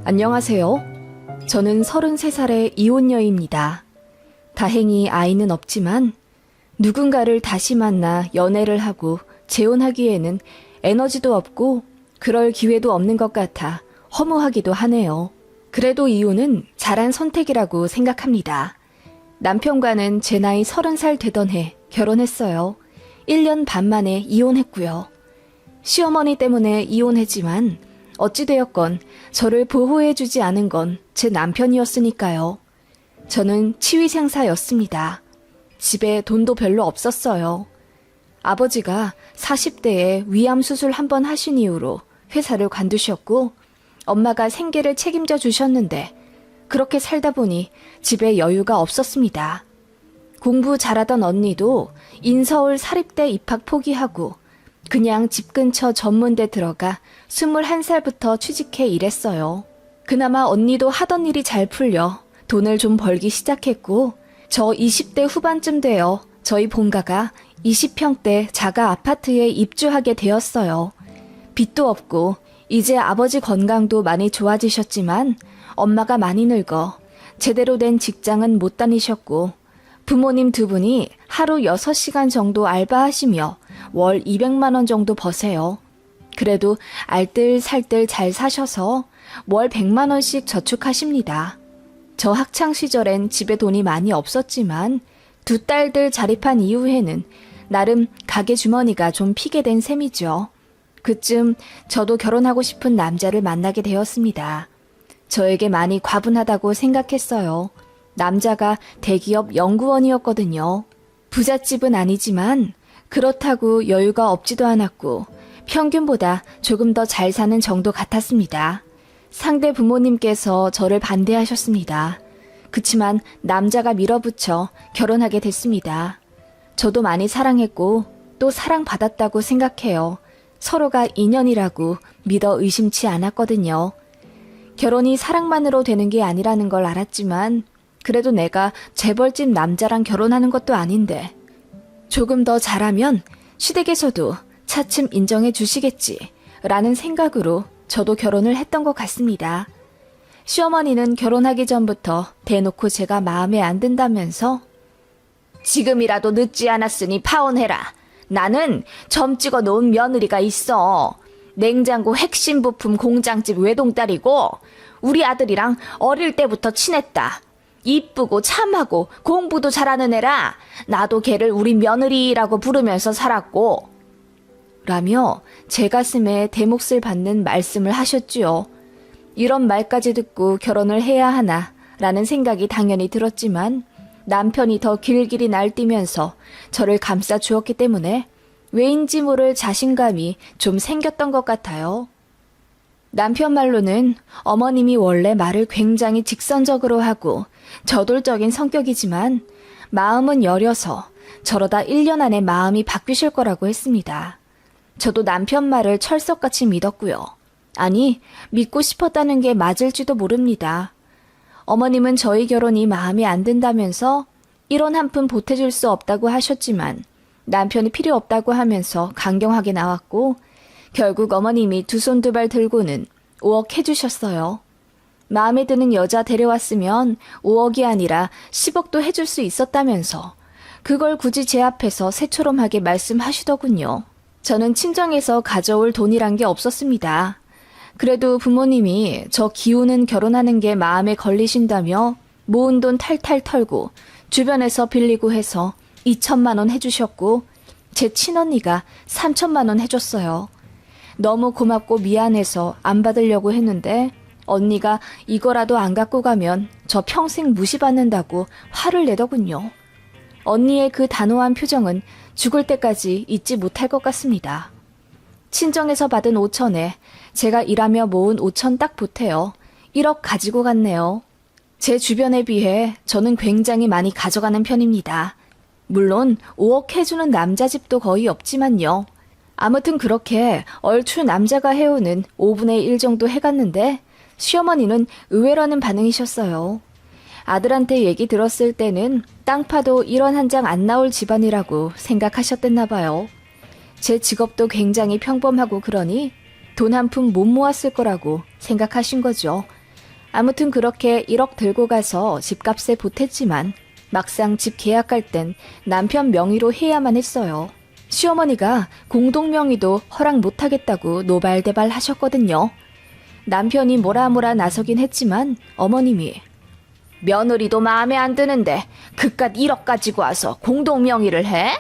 안녕하세요. 저는 33살의 이혼녀입니다. 다행히 아이는 없지만 누군가를 다시 만나 연애를 하고 재혼하기에는 에너지도 없고 그럴 기회도 없는 것 같아 허무하기도 하네요. 그래도 이혼은 잘한 선택이라고 생각합니다. 남편과는 제 나이 30살 되던 해 결혼했어요. 1년 반 만에 이혼했고요. 시어머니 때문에 이혼했지만 어찌되었건 저를 보호해주지 않은 건 제 남편이었으니까요. 저는 치위생사였습니다. 집에 돈도 별로 없었어요. 아버지가 40대에 위암수술 한 번 하신 이후로 회사를 관두셨고 엄마가 생계를 책임져 주셨는데 그렇게 살다 보니 집에 여유가 없었습니다. 공부 잘하던 언니도 인서울 사립대 입학 포기하고 그냥 집 근처 전문대 들어가 21살부터 취직해 일했어요. 그나마 언니도 하던 일이 잘 풀려 돈을 좀 벌기 시작했고 저 20대 후반쯤 되어 저희 본가가 20평대 자가 아파트에 입주하게 되었어요. 빚도 없고 이제 아버지 건강도 많이 좋아지셨지만 엄마가 많이 늙어 제대로 된 직장은 못 다니셨고 부모님 두 분이 하루 6시간 정도 알바하시며 월 200만 원 정도 버세요. 그래도 알뜰살뜰 잘 사셔서 월 100만 원씩 저축하십니다. 저 학창 시절엔 집에 돈이 많이 없었지만 두 딸들 자립한 이후에는 나름 가게 주머니가 좀 피게 된 셈이죠. 그쯤 저도 결혼하고 싶은 남자를 만나게 되었습니다. 저에게 많이 과분하다고 생각했어요. 남자가 대기업 연구원이었거든요. 부잣집은 아니지만 그렇다고 여유가 없지도 않았고 평균보다 조금 더 잘 사는 정도 같았습니다. 상대 부모님께서 저를 반대하셨습니다. 그치만 남자가 밀어붙여 결혼하게 됐습니다. 저도 많이 사랑했고 또 사랑받았다고 생각해요. 서로가 인연이라고 믿어 의심치 않았거든요. 결혼이 사랑만으로 되는 게 아니라는 걸 알았지만 그래도 내가 재벌집 남자랑 결혼하는 것도 아닌데 조금 더 잘하면 시댁에서도 차츰 인정해 주시겠지 라는 생각으로 저도 결혼을 했던 것 같습니다. 시어머니는 결혼하기 전부터 대놓고 제가 마음에 안 든다면서 지금이라도 늦지 않았으니 파혼해라. 나는 점 찍어 놓은 며느리가 있어. 냉장고 핵심 부품 공장집 외동딸이고 우리 아들이랑 어릴 때부터 친했다. 이쁘고 참하고 공부도 잘하는 애라 나도 걔를 우리 며느리라고 부르면서 살았고 라며 제 가슴에 대몫을 받는 말씀을 하셨지요. 이런 말까지 듣고 결혼을 해야 하나 라는 생각이 당연히 들었지만 남편이 더 길길이 날뛰면서 저를 감싸 주었기 때문에 왜인지 모를 자신감이 좀 생겼던 것 같아요. 남편 말로는 어머님이 원래 말을 굉장히 직선적으로 하고 저돌적인 성격이지만 마음은 여려서 저러다 1년 안에 마음이 바뀌실 거라고 했습니다. 저도 남편 말을 철석같이 믿었고요. 아니, 믿고 싶었다는 게 맞을지도 모릅니다. 어머님은 저희 결혼이 마음에 안 든다면서 1원 한 푼 보태줄 수 없다고 하셨지만 남편이 필요 없다고 하면서 강경하게 나왔고 결국 어머님이 두 손 두 발 들고는 5억 해주셨어요. 마음에 드는 여자 데려왔으면 5억이 아니라 10억도 해줄 수 있었다면서 그걸 굳이 제 앞에서 새초롬하게 말씀하시더군요. 저는 친정에서 가져올 돈이란 게 없었습니다. 그래도 부모님이 저 기우는 결혼하는 게 마음에 걸리신다며 모은 돈 탈탈 털고 주변에서 빌리고 해서 2천만 원 해주셨고 제 친언니가 3천만 원 해줬어요. 너무 고맙고 미안해서 안 받으려고 했는데 언니가 이거라도 안 갖고 가면 저 평생 무시받는다고 화를 내더군요. 언니의 그 단호한 표정은 죽을 때까지 잊지 못할 것 같습니다. 친정에서 받은 5천에 제가 일하며 모은 5천 딱 보태어 1억 가지고 갔네요. 제 주변에 비해 저는 굉장히 많이 가져가는 편입니다. 물론 5억 해주는 남자 집도 거의 없지만요. 아무튼 그렇게 얼추 남자가 해오는 5분의 1 정도 해갔는데 시어머니는 의외라는 반응이셨어요. 아들한테 얘기 들었을 때는 땅 파도 1원 한 장 안 나올 집안이라고 생각하셨댔나 봐요. 제 직업도 굉장히 평범하고 그러니 돈 한 푼 못 모았을 거라고 생각하신 거죠. 아무튼 그렇게 1억 들고 가서 집값에 보탰지만 막상 집 계약할 땐 남편 명의로 해야만 했어요. 시어머니가 공동명의도 허락 못하겠다고 노발대발 하셨거든요. 남편이 뭐라 나서긴 했지만 어머님이 며느리도 마음에 안 드는데 그깟 1억 가지고 와서 공동명의를 해?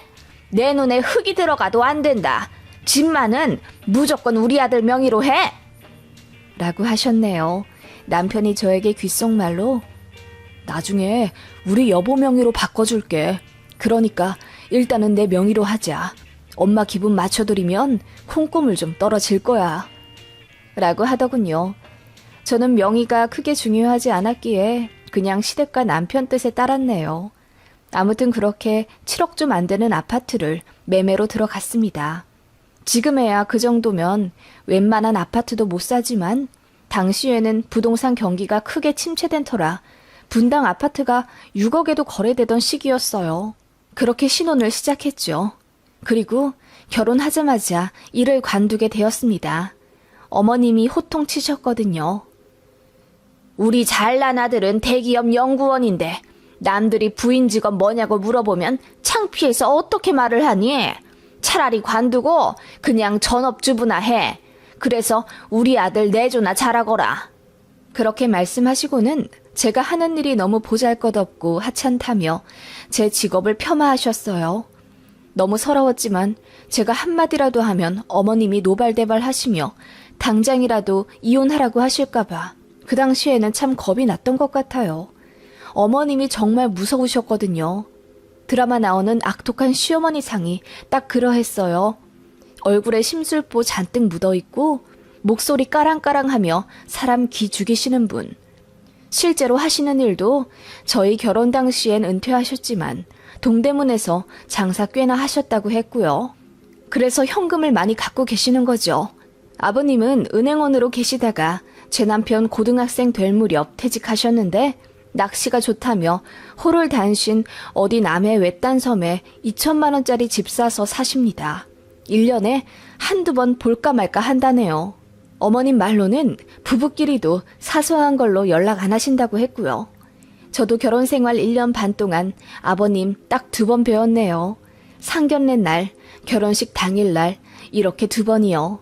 내 눈에 흙이 들어가도 안 된다. 집만은 무조건 우리 아들 명의로 해! 라고 하셨네요. 남편이 저에게 귓속말로 나중에 우리 여보 명의로 바꿔줄게. 그러니까 일단은 내 명의로 하자. 엄마 기분 맞춰드리면 콩고물 좀 떨어질 거야. 라고 하더군요. 저는 명의가 크게 중요하지 않았기에 그냥 시댁과 남편 뜻에 따랐네요. 아무튼 그렇게 7억 좀 안 되는 아파트를 매매로 들어갔습니다. 지금에야 그 정도면 웬만한 아파트도 못 사지만 당시에는 부동산 경기가 크게 침체된 터라 분당 아파트가 6억에도 거래되던 시기였어요. 그렇게 신혼을 시작했죠. 그리고 결혼하자마자 일을 관두게 되었습니다. 어머님이 호통치셨거든요. 우리 잘난 아들은 대기업 연구원인데 남들이 부인 직업 뭐냐고 물어보면 창피해서 어떻게 말을 하니? 차라리 관두고 그냥 전업주부나 해. 그래서 우리 아들 내조나 잘하거라. 그렇게 말씀하시고는 제가 하는 일이 너무 보잘것없고 하찮다며 제 직업을 폄하하셨어요. 너무 서러웠지만 제가 한마디라도 하면 어머님이 노발대발 하시며 당장이라도 이혼하라고 하실까봐 그 당시에는 참 겁이 났던 것 같아요. 어머님이 정말 무서우셨거든요. 드라마 나오는 악독한 시어머니 상이 딱 그러했어요. 얼굴에 심술보 잔뜩 묻어있고 목소리 까랑까랑하며 사람 기 죽이시는 분. 실제로 하시는 일도 저희 결혼 당시엔 은퇴하셨지만 동대문에서 장사 꽤나 하셨다고 했고요. 그래서 현금을 많이 갖고 계시는 거죠. 아버님은 은행원으로 계시다가 제 남편 고등학생 될 무렵 퇴직하셨는데 낚시가 좋다며 호를 단신 어디 남해 외딴 섬에 2천만 원짜리 집 사서 사십니다. 1년에 한두 번 볼까 말까 한다네요. 어머님 말로는 부부끼리도 사소한 걸로 연락 안 하신다고 했고요. 저도 결혼 생활 1년 반 동안 아버님 딱 2번 뵈었네요. 상견례 날, 결혼식 당일날 이렇게 2번이요.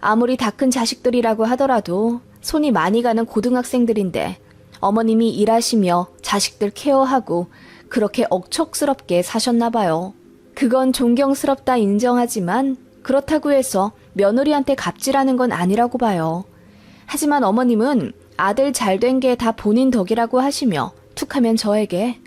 아무리 다 큰 자식들이라고 하더라도 손이 많이 가는 고등학생들인데 어머님이 일하시며 자식들 케어하고 그렇게 억척스럽게 사셨나 봐요. 그건 존경스럽다 인정하지만 그렇다고 해서 며느리한테 갑질하는 건 아니라고 봐요. 하지만 어머님은 아들 잘된 게 다 본인 덕이라고 하시며 툭하면 저에게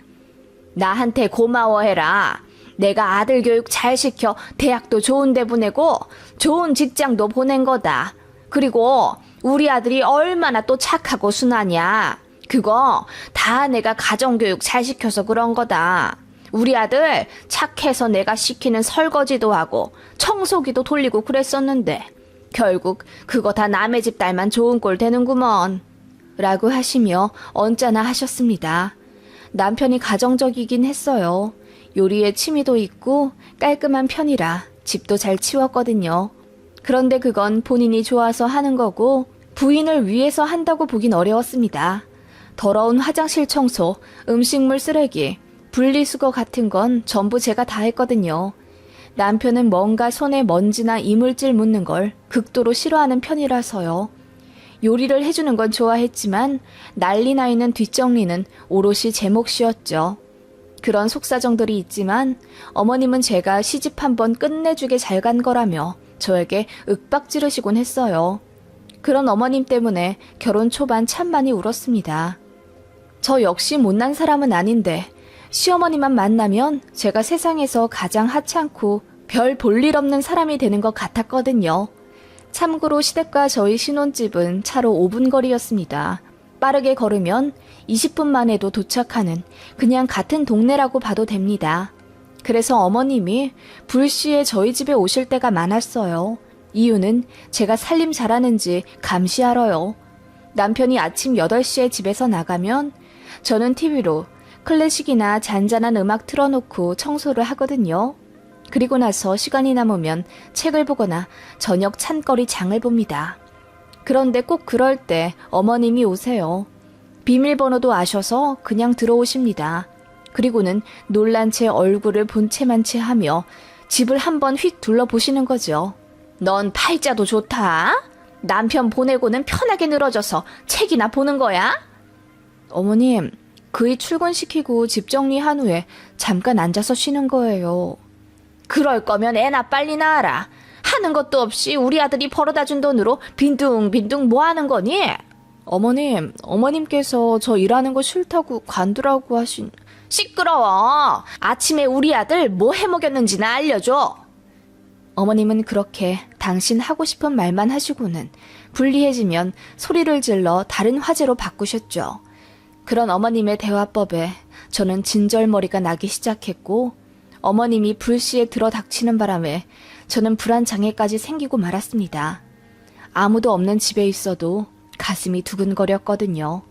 나한테 고마워해라. 내가 아들 교육 잘 시켜 대학도 좋은 데 보내고 좋은 직장도 보낸 거다. 그리고 우리 아들이 얼마나 또 착하고 순하냐. 그거 다 내가 가정교육 잘 시켜서 그런 거다. 우리 아들 착해서 내가 시키는 설거지도 하고 청소기도 돌리고 그랬었는데 결국 그거 다 남의 집 딸만 좋은 꼴 되는구먼. 라고 하시며 언짢아 하셨습니다. 남편이 가정적이긴 했어요. 요리에 취미도 있고 깔끔한 편이라 집도 잘 치웠거든요. 그런데 그건 본인이 좋아서 하는 거고 부인을 위해서 한다고 보긴 어려웠습니다. 더러운 화장실 청소, 음식물 쓰레기, 분리수거 같은 건 전부 제가 다 했거든요. 남편은 뭔가 손에 먼지나 이물질 묻는 걸 극도로 싫어하는 편이라서요. 요리를 해주는 건 좋아했지만 난리 나 있는 뒷정리는 오롯이 제 몫이었죠. 그런 속사정들이 있지만 어머님은 제가 시집 한번 끝내주게 잘 간 거라며 저에게 윽박 지르시곤 했어요. 그런 어머님 때문에 결혼 초반 참 많이 울었습니다. 저 역시 못난 사람은 아닌데 시어머니만 만나면 제가 세상에서 가장 하찮고 별 볼 일 없는 사람이 되는 것 같았거든요. 참고로 시댁과 저희 신혼집은 차로 5분 거리였습니다. 빠르게 걸으면 20분 만에도 도착하는 그냥 같은 동네라고 봐도 됩니다. 그래서 어머님이 불시에 저희 집에 오실 때가 많았어요. 이유는 제가 살림 잘하는지 감시하러요. 남편이 아침 8시에 집에서 나가면 저는 TV로 클래식이나 잔잔한 음악 틀어놓고 청소를 하거든요. 그리고 나서 시간이 남으면 책을 보거나 저녁 찬거리 장을 봅니다. 그런데 꼭 그럴 때 어머님이 오세요. 비밀번호도 아셔서 그냥 들어오십니다. 그리고는 놀란 채 얼굴을 본체만 채 하며 집을 한번 휙 둘러보시는 거죠. 넌 팔자도 좋다. 남편 보내고는 편하게 늘어져서 책이나 보는 거야? 어머님, 그이 출근시키고 집 정리한 후에 잠깐 앉아서 쉬는 거예요. 그럴 거면 애나 빨리 낳아라. 하는 것도 없이 우리 아들이 벌어다 준 돈으로 빈둥빈둥 뭐 하는 거니? 어머님, 어머님께서 저 일하는 거 싫다고 관두라고 하신... 시끄러워. 아침에 우리 아들 뭐 해먹였는지나 알려줘. 어머님은 그렇게 당신 하고 싶은 말만 하시고는 불리해지면 소리를 질러 다른 화제로 바꾸셨죠. 그런 어머님의 대화법에 저는 진절머리가 나기 시작했고 어머님이 불시에 들어닥치는 바람에 저는 불안장애까지 생기고 말았습니다. 아무도 없는 집에 있어도 가슴이 두근거렸거든요.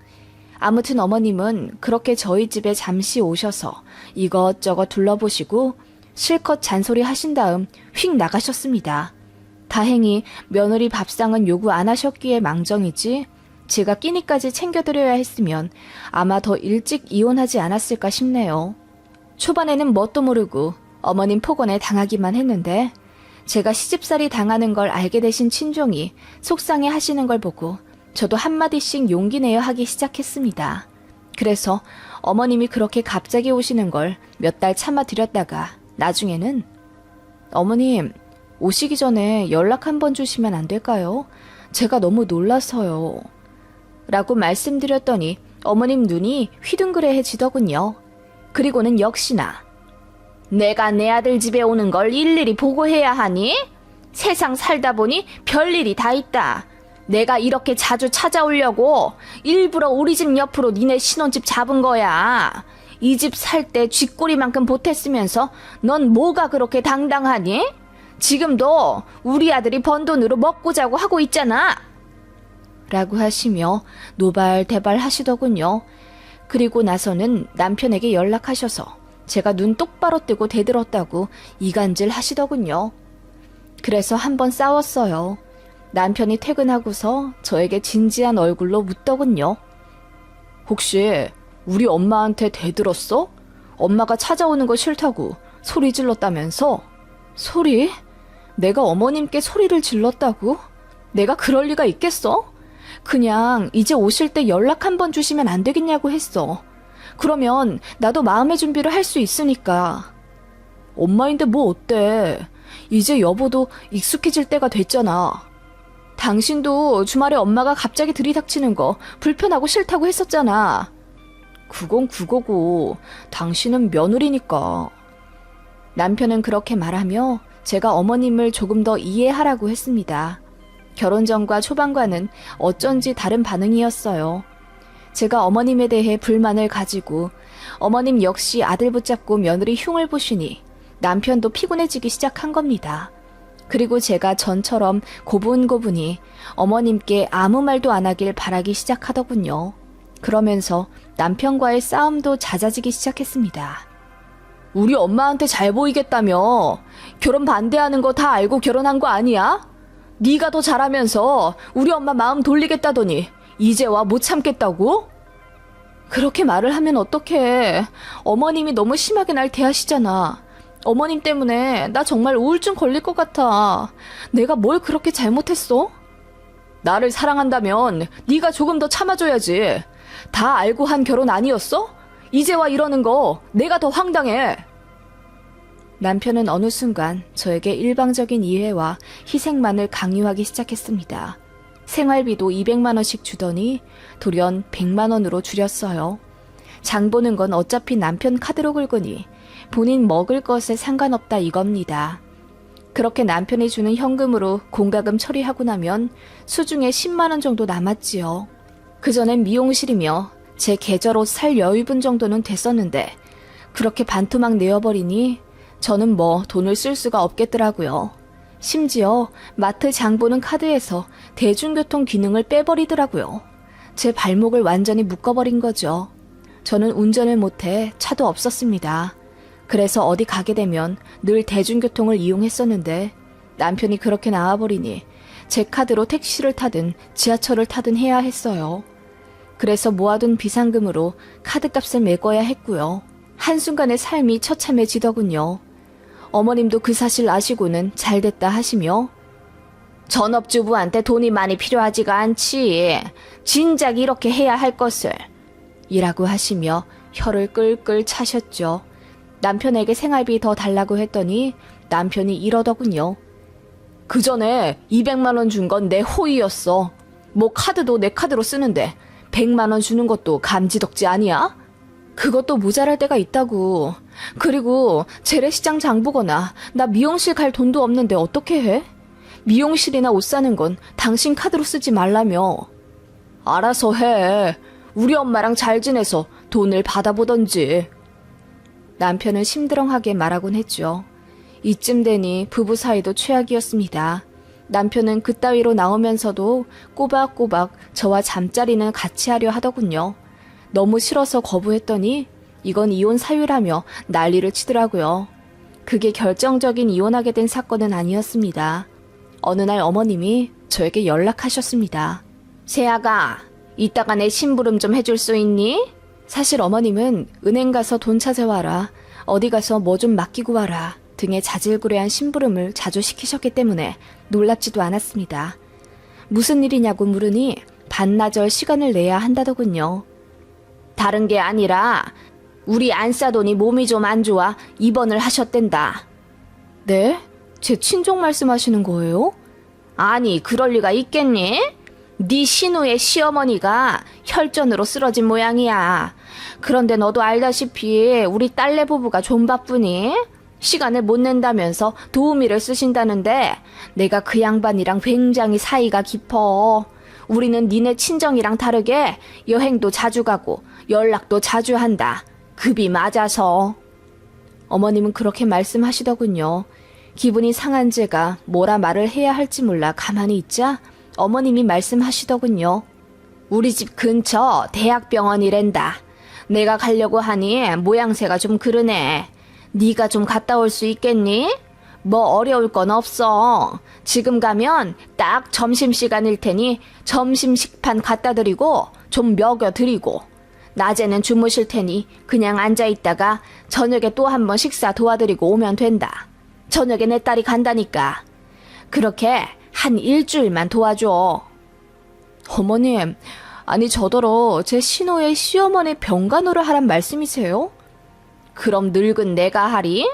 아무튼 어머님은 그렇게 저희 집에 잠시 오셔서 이것저것 둘러보시고 실컷 잔소리 하신 다음 휙 나가셨습니다. 다행히 며느리 밥상은 요구 안 하셨기에 망정이지 제가 끼니까지 챙겨드려야 했으면 아마 더 일찍 이혼하지 않았을까 싶네요. 초반에는 뭣도 모르고 어머님 폭언에 당하기만 했는데 제가 시집살이 당하는 걸 알게 되신 친종이 속상해 하시는 걸 보고 저도 한마디씩 용기 내어 하기 시작했습니다. 그래서 어머님이 그렇게 갑자기 오시는 걸 몇 달 참아드렸다가 나중에는 어머님, 오시기 전에 연락 한번 주시면 안 될까요? 제가 너무 놀라서요. 라고 말씀드렸더니 어머님 눈이 휘둥그레해지더군요. 그리고는 역시나 내가 내 아들 집에 오는 걸 일일이 보고해야 하니? 세상 살다 보니 별일이 다 있다. 내가 이렇게 자주 찾아오려고 일부러 우리 집 옆으로 니네 신혼집 잡은 거야. 이 집 살 때 쥐꼬리만큼 보탰으면서 넌 뭐가 그렇게 당당하니? 지금도 우리 아들이 번 돈으로 먹고 자고 하고 있잖아. 라고 하시며 노발대발 하시더군요. 그리고 나서는 남편에게 연락하셔서 제가 눈 똑바로 뜨고 대들었다고 이간질 하시더군요. 그래서 한번 싸웠어요. 남편이 퇴근하고서 저에게 진지한 얼굴로 묻더군요. 혹시 우리 엄마한테 대들었어? 엄마가 찾아오는 거 싫다고 소리 질렀다면서? 소리? 내가 어머님께 소리를 질렀다고? 내가 그럴 리가 있겠어? 그냥 이제 오실 때 연락 한번 주시면 안 되겠냐고 했어. 그러면 나도 마음의 준비를 할 수 있으니까. 엄마인데 뭐 어때? 이제 여보도 익숙해질 때가 됐잖아. 당신도 주말에 엄마가 갑자기 들이닥치는 거 불편하고 싫다고 했었잖아. 그건 그거고 당신은 며느리니까. 남편은 그렇게 말하며 제가 어머님을 조금 더 이해하라고 했습니다. 결혼 전과 초반과는 어쩐지 다른 반응이었어요. 제가 어머님에 대해 불만을 가지고 어머님 역시 아들 붙잡고 며느리 흉을 보시니 남편도 피곤해지기 시작한 겁니다. 그리고 제가 전처럼 고분고분히 어머님께 아무 말도 안 하길 바라기 시작하더군요. 그러면서 남편과의 싸움도 잦아지기 시작했습니다. 우리 엄마한테 잘 보이겠다며 결혼 반대하는 거 다 알고 결혼한 거 아니야? 네가 더 잘하면서 우리 엄마 마음 돌리겠다더니 이제 와 못 참겠다고? 그렇게 말을 하면 어떡해. 어머님이 너무 심하게 날 대하시잖아. 어머님 때문에 나 정말 우울증 걸릴 것 같아. 내가 뭘 그렇게 잘못했어? 나를 사랑한다면 네가 조금 더 참아줘야지. 다 알고 한 결혼 아니었어? 이제 와 이러는 거 내가 더 황당해. 남편은 어느 순간 저에게 일방적인 이해와 희생만을 강요하기 시작했습니다. 생활비도 200만 원씩 주더니 돌연 100만 원으로 줄였어요. 장 보는 건 어차피 남편 카드로 긁으니 본인 먹을 것에 상관없다 이겁니다. 그렇게 남편이 주는 현금으로 공과금 처리하고 나면 수중에 10만 원 정도 남았지요. 그전엔 미용실이며 제 계절옷 살 여유분 정도는 됐었는데 그렇게 반토막 내어버리니 저는 뭐 돈을 쓸 수가 없겠더라고요. 심지어 마트 장 보는 카드에서 대중교통 기능을 빼버리더라고요. 제 발목을 완전히 묶어버린 거죠. 저는 운전을 못해 차도 없었습니다. 그래서 어디 가게 되면 늘 대중교통을 이용했었는데 남편이 그렇게 나와버리니 제 카드로 택시를 타든 지하철을 타든 해야 했어요. 그래서 모아둔 비상금으로 카드값을 메꿔야 했고요. 한순간에 삶이 처참해지더군요. 어머님도 그 사실 아시고는 잘됐다 하시며 전업주부한테 돈이 많이 필요하지가 않지. 진작 이렇게 해야 할 것을 이라고 하시며 혀를 끌끌 차셨죠. 남편에게 생활비 더 달라고 했더니 남편이 이러더군요. 그 전에 200만 원 준 건 내 호의였어. 뭐 카드도 내 카드로 쓰는데 100만 원 주는 것도 감지덕지 아니야? 그것도 모자랄 때가 있다고. 그리고 재래시장 장 보거나 나 미용실 갈 돈도 없는데 어떻게 해? 미용실이나 옷 사는 건 당신 카드로 쓰지 말라며. 알아서 해. 우리 엄마랑 잘 지내서 돈을 받아보던지. 남편은 심드렁하게 말하곤 했죠. 이쯤 되니 부부 사이도 최악이었습니다. 남편은 그따위로 나오면서도 꼬박꼬박 저와 잠자리는 같이 하려 하더군요. 너무 싫어서 거부했더니 이건 이혼 사유라며 난리를 치더라고요. 그게 결정적인 이혼하게 된 사건은 아니었습니다. 어느 날 어머님이 저에게 연락하셨습니다. 세아가, 이따가 내 심부름 좀 해줄 수 있니? 사실 어머님은 은행 가서 돈 찾아와라, 어디 가서 뭐 좀 맡기고 와라 등의 자질구레한 심부름을 자주 시키셨기 때문에 놀랍지도 않았습니다. 무슨 일이냐고 물으니 반나절 시간을 내야 한다더군요. 다른 게 아니라 우리 안싸돈이 몸이 좀 안 좋아 입원을 하셨댄다. 네? 제 친정 말씀하시는 거예요? 아니, 그럴 리가 있겠니? 네 신우의 시어머니가 혈전으로 쓰러진 모양이야. 그런데 너도 알다시피 우리 딸내 부부가 좀 바쁘니? 시간을 못 낸다면서 도우미를 쓰신다는데 내가 그 양반이랑 굉장히 사이가 깊어. 우리는 니네 친정이랑 다르게 여행도 자주 가고 연락도 자주 한다. 급이 맞아서. 어머님은 그렇게 말씀하시더군요. 기분이 상한 제가 뭐라 말을 해야 할지 몰라 가만히 있자 어머님이 말씀하시더군요. 우리 집 근처 대학병원이랜다. 내가 가려고 하니 모양새가 좀 그러네. 네가 좀 갔다 올 수 있겠니? 뭐 어려울 건 없어. 지금 가면 딱 점심시간일 테니 점심 식판 갖다 드리고 좀 먹여 드리고 낮에는 주무실 테니 그냥 앉아있다가 저녁에 또 한 번 식사 도와드리고 오면 된다. 저녁에 내 딸이 간다니까. 그렇게 한 일주일만 도와줘. 어머님, 아니 저더러 제 신호의 시어머니 병간호를 하란 말씀이세요? 그럼 늙은 내가 하리?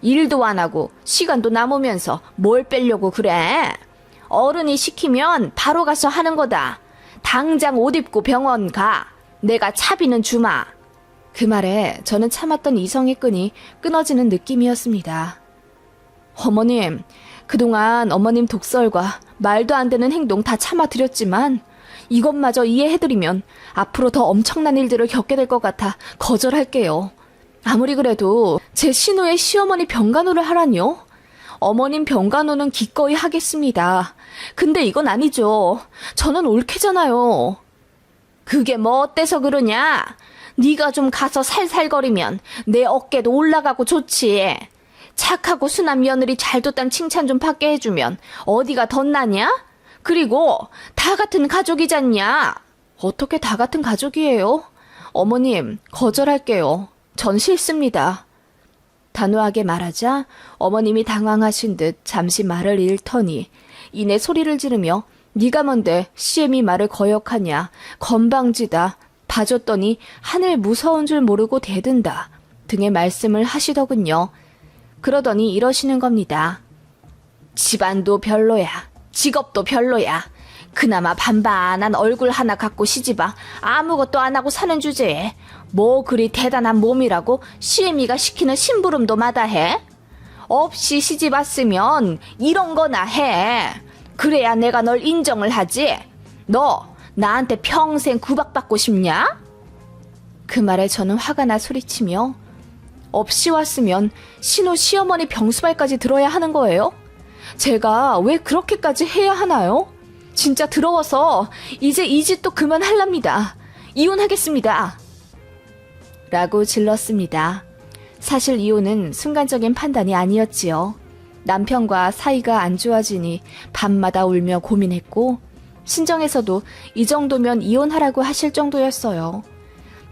일도 안 하고 시간도 남으면서 뭘 빼려고 그래? 어른이 시키면 바로 가서 하는 거다. 당장 옷 입고 병원 가. 내가 차비는 주마. 그 말에 저는 참았던 이성의 끈이 끊어지는 느낌이었습니다. 어머님, 그동안 어머님 독설과 말도 안 되는 행동 다 참아드렸지만 이것마저 이해해드리면 앞으로 더 엄청난 일들을 겪게 될 것 같아 거절할게요. 아무리 그래도 제 신우의 시어머니 병간호를 하라니요? 어머님 병간호는 기꺼이 하겠습니다. 근데 이건 아니죠. 저는 올케잖아요. 그게 뭐 어때서 그러냐? 네가 좀 가서 살살거리면 내 어깨도 올라가고 좋지. 착하고 순한 며느리 잘 뒀단 칭찬 좀 받게 해주면 어디가 덧나냐? 그리고 다 같은 가족이잖냐? 어떻게 다 같은 가족이에요? 어머님, 거절할게요. 전 싫습니다. 단호하게 말하자 어머님이 당황하신 듯 잠시 말을 잃더니 이내 소리를 지르며 네가 뭔데 CM이 말을 거역하냐, 건방지다, 봐줬더니 하늘 무서운 줄 모르고 대든다 등의 말씀을 하시더군요. 그러더니 이러시는 겁니다. 집안도 별로야. 직업도 별로야. 그나마 반반한 얼굴 하나 갖고 시집아 아무것도 안 하고 사는 주제에 뭐 그리 대단한 몸이라고 CM이가 시키는 심부름도 마다해? 없이 시집 왔으면 이런 거나 해. 그래야 내가 널 인정을 하지. 너 나한테 평생 구박받고 싶냐? 그 말에 저는 화가 나 소리치며 없이 왔으면 신우 시어머니 병수발까지 들어야 하는 거예요? 제가 왜 그렇게까지 해야 하나요? 진짜 더러워서 이제 이 짓도 그만할랍니다. 이혼하겠습니다. 라고 질렀습니다. 사실 이혼은 순간적인 판단이 아니었지요. 남편과 사이가 안 좋아지니 밤마다 울며 고민했고 친정에서도 이 정도면 이혼하라고 하실 정도였어요.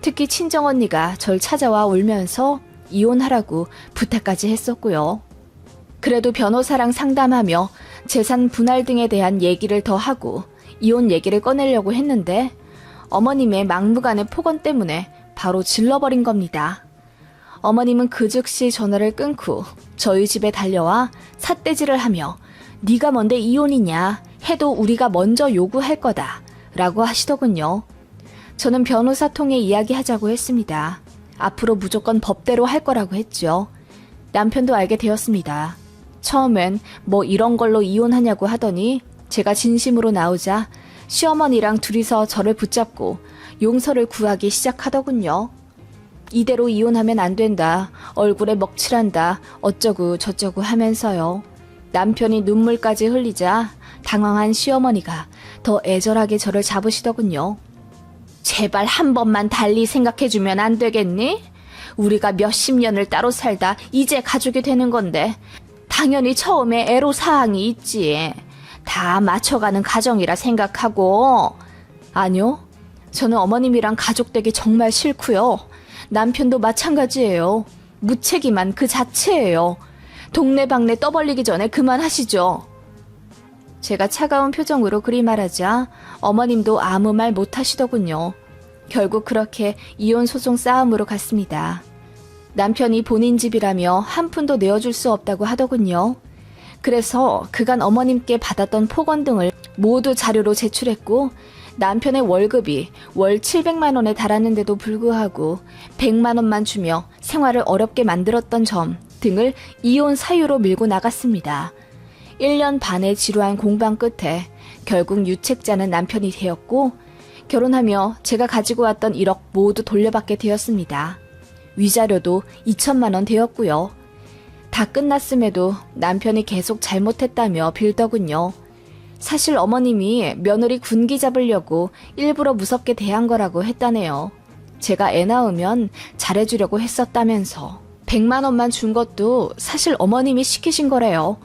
특히 친정언니가 절 찾아와 울면서 이혼하라고 부탁까지 했었고요. 그래도 변호사랑 상담하며 재산 분할 등에 대한 얘기를 더 하고 이혼 얘기를 꺼내려고 했는데 어머님의 막무가내 폭언 때문에 바로 질러버린 겁니다. 어머님은 그 즉시 전화를 끊고 저희 집에 달려와 삿대질을 하며 네가 뭔데 이혼이냐 해도 우리가 먼저 요구할 거다 라고 하시더군요. 저는 변호사 통해 이야기하자고 했습니다. 앞으로 무조건 법대로 할 거라고 했죠. 남편도 알게 되었습니다. 처음엔 뭐 이런 걸로 이혼하냐고 하더니 제가 진심으로 나오자 시어머니랑 둘이서 저를 붙잡고 용서를 구하기 시작하더군요. 이대로 이혼하면 안 된다, 얼굴에 먹칠한다, 어쩌고 저쩌고 하면서요. 남편이 눈물까지 흘리자 당황한 시어머니가 더 애절하게 저를 잡으시더군요. 제발 한 번만 달리 생각해주면 안 되겠니? 우리가 몇십 년을 따로 살다 이제 가족이 되는 건데 당연히 처음에 애로사항이 있지. 다 맞춰가는 가정이라 생각하고. 아니요. 저는 어머님이랑 가족되기 정말 싫고요. 남편도 마찬가지예요. 무책임한 그 자체예요. 동네방네 떠벌리기 전에 그만하시죠. 제가 차가운 표정으로 그리 말하자 어머님도 아무 말 못하시더군요. 결국 그렇게 이혼 소송 싸움으로 갔습니다. 남편이 본인 집이라며 한 푼도 내어줄 수 없다고 하더군요. 그래서 그간 어머님께 받았던 폭언 등을 모두 자료로 제출했고 남편의 월급이 월 700만 원에 달았는데도 불구하고 100만 원만 주며 생활을 어렵게 만들었던 점 등을 이혼 사유로 밀고 나갔습니다. 1년 반의 지루한 공방 끝에 결국 유책자는 남편이 되었고 결혼하며 제가 가지고 왔던 1억 모두 돌려받게 되었습니다. 위자료도 2천만 원 되었고요. 다 끝났음에도 남편이 계속 잘못했다며 빌더군요. 사실 어머님이 며느리 군기 잡으려고 일부러 무섭게 대한 거라고 했다네요. 제가 애 낳으면 잘해주려고 했었다면서 100만 원만 준 것도 사실 어머님이 시키신 거래요.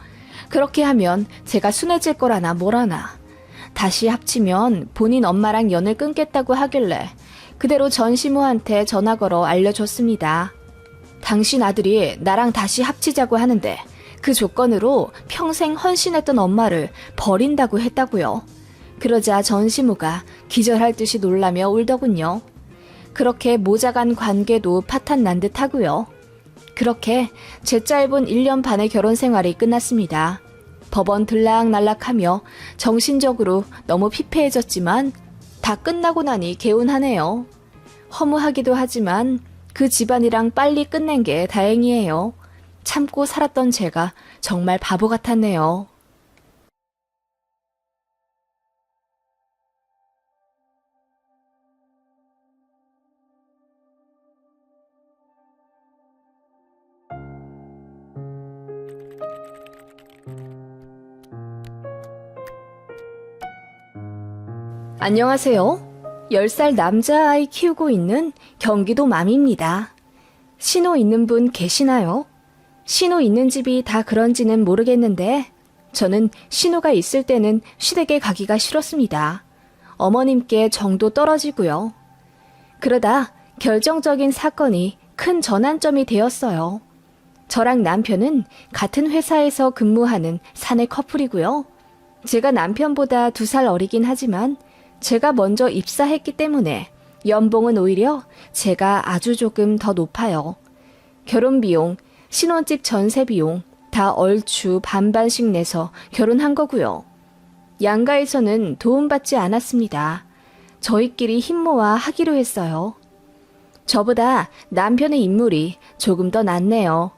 그렇게 하면 제가 순해질 거라나 뭐라나. 다시 합치면 본인 엄마랑 연을 끊겠다고 하길래 그대로 전시모한테 전화 걸어 알려줬습니다. 당신 아들이 나랑 다시 합치자고 하는데 그 조건으로 평생 헌신했던 엄마를 버린다고 했다고요. 그러자 전시모가 기절할 듯이 놀라며 울더군요. 그렇게 모자간 관계도 파탄난 듯 하고요. 그렇게 제 짧은 1년 반의 결혼 생활이 끝났습니다. 법원 들락날락하며 정신적으로 너무 피폐해졌지만 다 끝나고 나니 개운하네요. 허무하기도 하지만 그 집안이랑 빨리 끝낸 게 다행이에요. 참고 살았던 제가 정말 바보 같았네요. 안녕하세요. 10살 남자아이 키우고 있는 경기도 맘입니다. 신호 있는 분 계시나요? 신호 있는 집이 다 그런지는 모르겠는데 저는 신호가 있을 때는 시댁에 가기가 싫었습니다. 어머님께 정도 떨어지고요. 그러다 결정적인 사건이 큰 전환점이 되었어요. 저랑 남편은 같은 회사에서 근무하는 사내 커플이고요. 제가 남편보다 2살 어리긴 하지만 제가 먼저 입사했기 때문에 연봉은 오히려 제가 아주 조금 더 높아요. 결혼비용, 신혼집 전세비용 다 얼추 반반씩 내서 결혼한 거고요. 양가에서는 도움받지 않았습니다. 저희끼리 힘 모아 하기로 했어요. 저보다 남편의 인물이 조금 더 낫네요.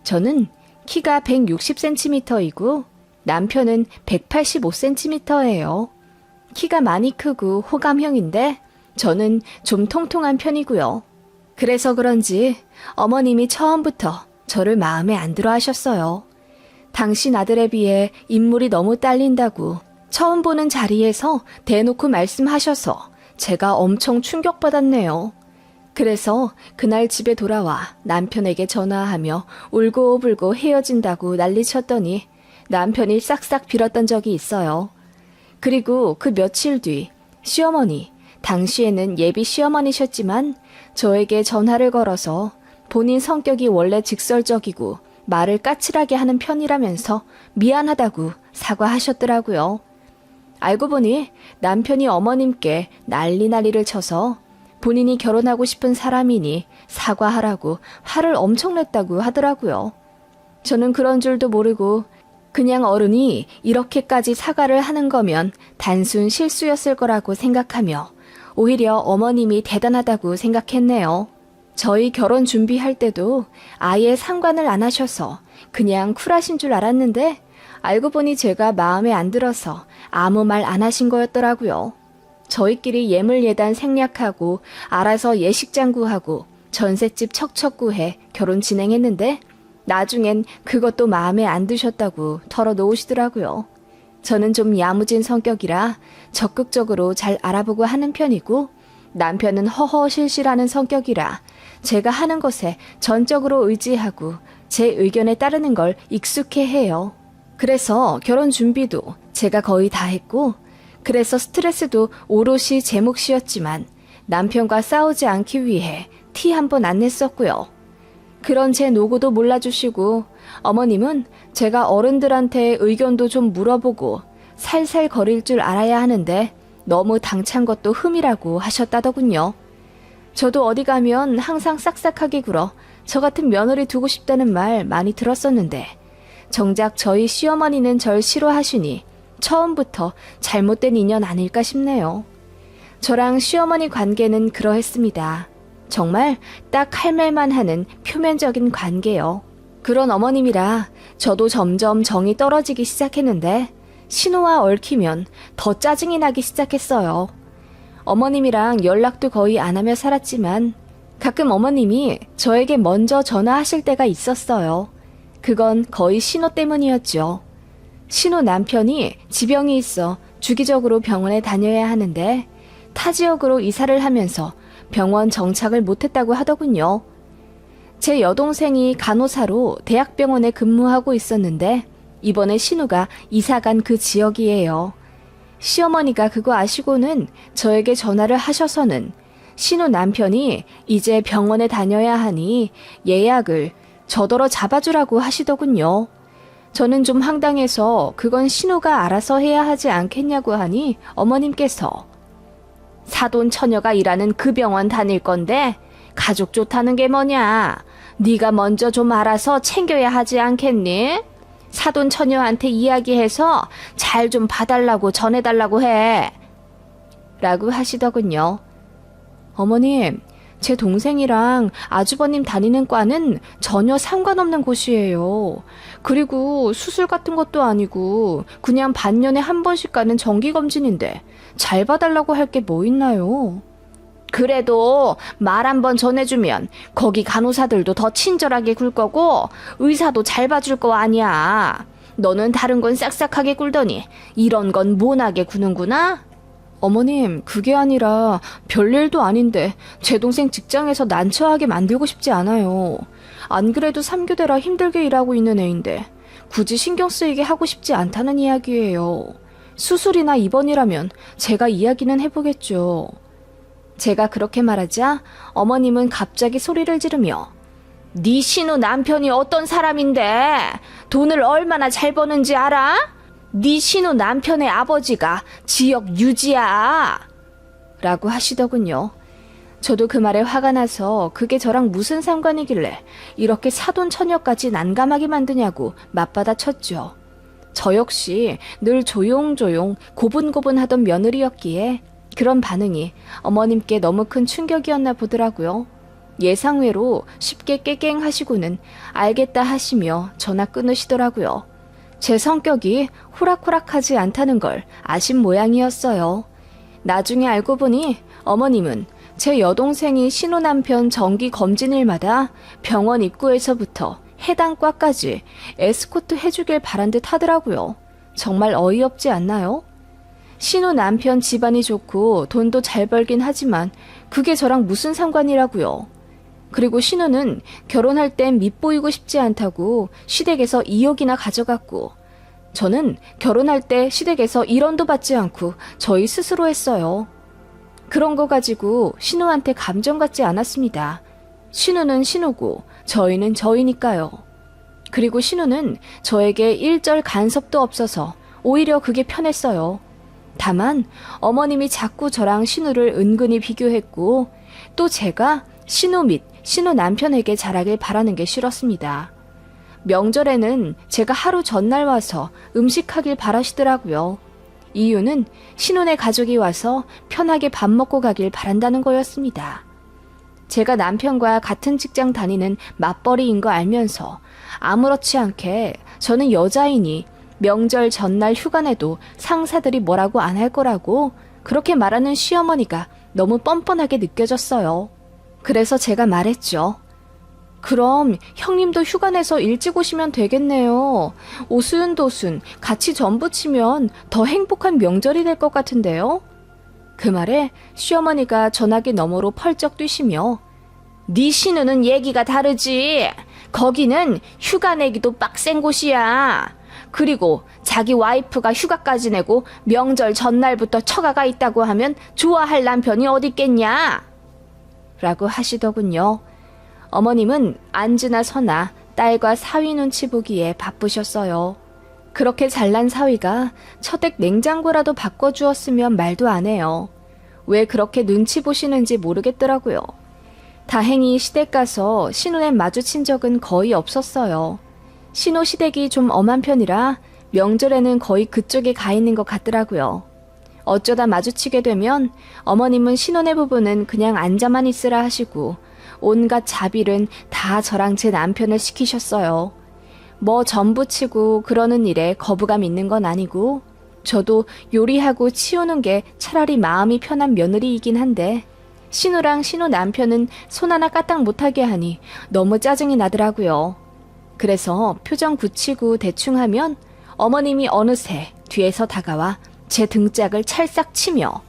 저는 키가 160cm이고 남편은 185cm예요. 키가 많이 크고 호감형인데 저는 좀 통통한 편이고요. 그래서 그런지 어머님이 처음부터 저를 마음에 안 들어 하셨어요. 당신 아들에 비해 인물이 너무 딸린다고 처음 보는 자리에서 대놓고 말씀하셔서 제가 엄청 충격받았네요. 그래서 그날 집에 돌아와 남편에게 전화하며 울고불고 헤어진다고 난리쳤더니 남편이 싹싹 빌었던 적이 있어요. 그리고 그 며칠 뒤 시어머니, 당시에는 예비 시어머니셨지만 저에게 전화를 걸어서 본인 성격이 원래 직설적이고 말을 까칠하게 하는 편이라면서 미안하다고 사과하셨더라고요. 알고 보니 남편이 어머님께 난리를 쳐서 본인이 결혼하고 싶은 사람이니 사과하라고 화를 엄청 냈다고 하더라고요. 저는 그런 줄도 모르고 그냥 어른이 이렇게까지 사과를 하는 거면 단순 실수였을 거라고 생각하며 오히려 어머님이 대단하다고 생각했네요. 저희 결혼 준비할 때도 아예 상관을 안 하셔서 그냥 쿨하신 줄 알았는데 알고 보니 제가 마음에 안 들어서 아무 말 안 하신 거였더라고요. 저희끼리 예물예단 생략하고 알아서 예식장 구하고 전셋집 척척 구해 결혼 진행했는데 나중엔 그것도 마음에 안 드셨다고 털어놓으시더라고요. 저는 좀 야무진 성격이라 적극적으로 잘 알아보고 하는 편이고 남편은 허허실실하는 성격이라 제가 하는 것에 전적으로 의지하고 제 의견에 따르는 걸 익숙해해요. 그래서 결혼 준비도 제가 거의 다 했고 그래서 스트레스도 오롯이 제 몫이었지만 남편과 싸우지 않기 위해 티 한 번 안 냈었고요. 그런 제 노고도 몰라주시고 어머님은 제가 어른들한테 의견도 좀 물어보고 살살 거릴 줄 알아야 하는데 너무 당찬 것도 흠이라고 하셨다더군요. 저도 어디 가면 항상 싹싹하게 굴어 저 같은 며느리 두고 싶다는 말 많이 들었었는데 정작 저희 시어머니는 절 싫어하시니 처음부터 잘못된 인연 아닐까 싶네요. 저랑 시어머니 관계는 그러했습니다. 정말 딱 할 말만 하는 표면적인 관계요. 그런 어머님이라 저도 점점 정이 떨어지기 시작했는데 신호와 얽히면 더 짜증이 나기 시작했어요. 어머님이랑 연락도 거의 안 하며 살았지만 가끔 어머님이 저에게 먼저 전화하실 때가 있었어요. 그건 거의 신호 때문이었죠. 신호 남편이 지병이 있어 주기적으로 병원에 다녀야 하는데 타 지역으로 이사를 하면서 병원 정착을 못했다고 하더군요. 제 여동생이 간호사로 대학병원에 근무하고 있었는데 이번에 신우가 이사간 그 지역이에요. 시어머니가 그거 아시고는 저에게 전화를 하셔서는 신우 남편이 이제 병원에 다녀야 하니 예약을 저더러 잡아주라고 하시더군요. 저는 좀 황당해서 그건 신우가 알아서 해야 하지 않겠냐고 하니 어머님께서 사돈 처녀가 일하는 그 병원 다닐 건데 가족 좋다는 게 뭐냐? 네가 먼저 좀 알아서 챙겨야 하지 않겠니? 사돈 처녀한테 이야기해서 잘 좀 봐달라고 전해달라고 해. 라고 하시더군요. 어머님, 제 동생이랑 아주버님 다니는 과는 전혀 상관없는 곳이에요. 그리고 수술 같은 것도 아니고 그냥 반년에 한 번씩 가는 정기검진인데 잘 봐달라고 할 게 뭐 있나요? 그래도 말 한 번 전해주면 거기 간호사들도 더 친절하게 굴 거고 의사도 잘 봐줄 거 아니야. 너는 다른 건 싹싹하게 굴더니 이런 건 모나게 구는구나? 어머님, 그게 아니라 별일도 아닌데 제 동생 직장에서 난처하게 만들고 싶지 않아요. 안 그래도 3교대라 힘들게 일하고 있는 애인데 굳이 신경 쓰이게 하고 싶지 않다는 이야기예요. 수술이나 입원이라면 제가 이야기는 해보겠죠. 제가 그렇게 말하자 어머님은 갑자기 소리를 지르며 네 신우 남편이 어떤 사람인데 돈을 얼마나 잘 버는지 알아? 네 신우 남편의 아버지가 지역 유지야 라고 하시더군요. 저도 그 말에 화가 나서 그게 저랑 무슨 상관이길래 이렇게 사돈 처녀까지 난감하게 만드냐고 맞받아 쳤죠. 저 역시 늘 조용조용 고분고분하던 며느리였기에 그런 반응이 어머님께 너무 큰 충격이었나 보더라고요. 예상외로 쉽게 깨갱하시고는 알겠다 하시며 전화 끊으시더라고요. 제 성격이 호락호락하지 않다는 걸 아신 모양이었어요. 나중에 알고 보니 어머님은 제 여동생이 신우 남편 정기 검진일마다 병원 입구에서부터 해당 과까지 에스코트 해주길 바란 듯 하더라고요. 정말 어이없지 않나요? 신우 남편 집안이 좋고 돈도 잘 벌긴 하지만 그게 저랑 무슨 상관이라고요. 그리고 신우는 결혼할 땐 밉보이고 싶지 않다고 시댁에서 2억이나 가져갔고 저는 결혼할 때 시댁에서 1원도 받지 않고 저희 스스로 했어요. 그런 거 가지고 신우한테 감정 갖지 않았습니다. 신우는 신우고 저희는 저희니까요. 그리고 신우는 저에게 일절 간섭도 없어서 오히려 그게 편했어요. 다만 어머님이 자꾸 저랑 신우를 은근히 비교했고 또 제가 신우 및 신우 남편에게 잘하길 바라는 게 싫었습니다. 명절에는 제가 하루 전날 와서 음식하길 바라시더라고요. 이유는 신혼의 가족이 와서 편하게 밥 먹고 가길 바란다는 거였습니다. 제가 남편과 같은 직장 다니는 맞벌이인 거 알면서 아무렇지 않게 저는 여자이니 명절 전날 휴가 내도 상사들이 뭐라고 안 할 거라고 그렇게 말하는 시어머니가 너무 뻔뻔하게 느껴졌어요. 그래서 제가 말했죠. 그럼 형님도 휴가 내서 일찍 오시면 되겠네요. 오순도순 같이 전부치면 더 행복한 명절이 될 것 같은데요. 그 말에 시어머니가 전화기 너머로 펄쩍 뛰시며 네 신우는 얘기가 다르지. 거기는 휴가 내기도 빡센 곳이야. 그리고 자기 와이프가 휴가까지 내고 명절 전날부터 처가가 있다고 하면 좋아할 남편이 어딨겠냐? 라고 하시더군요. 어머님은 앉으나 서나 딸과 사위 눈치 보기에 바쁘셨어요. 그렇게 잘난 사위가 첫액 냉장고라도 바꿔주었으면 말도 안 해요. 왜 그렇게 눈치 보시는지 모르겠더라고요. 다행히 시댁 가서 신우에 마주친 적은 거의 없었어요. 신우 시댁이 좀 엄한 편이라 명절에는 거의 그쪽에 가 있는 것 같더라고요. 어쩌다 마주치게 되면 어머님은 신혼의 부부는 그냥 앉아만 있으라 하시고 온갖 자빌은 다 저랑 제 남편을 시키셨어요. 뭐 전부치고 그러는 일에 거부감 있는 건 아니고 저도 요리하고 치우는 게 차라리 마음이 편한 며느리이긴 한데 신우랑 신우 남편은 손 하나 까딱 못하게 하니 너무 짜증이 나더라고요. 그래서 표정 굳히고 대충 하면 어머님이 어느새 뒤에서 다가와 제 등짝을 찰싹 치며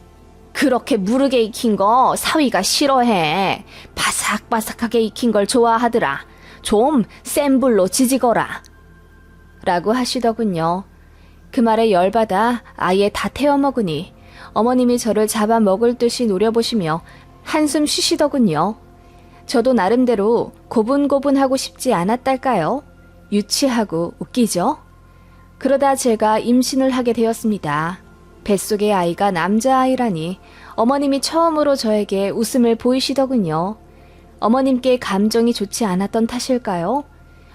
그렇게 무르게 익힌 거 사위가 싫어해. 바삭바삭하게 익힌 걸 좋아하더라. 좀 센 불로 지지거라. 라고 하시더군요. 그 말에 열받아 아예 다 태워 먹으니 어머님이 저를 잡아 먹을 듯이 노려보시며 한숨 쉬시더군요. 저도 나름대로 고분고분하고 싶지 않았달까요? 유치하고 웃기죠? 그러다 제가 임신을 하게 되었습니다. 뱃속의 아이가 남자아이라니 어머님이 처음으로 저에게 웃음을 보이시더군요. 어머님께 감정이 좋지 않았던 탓일까요?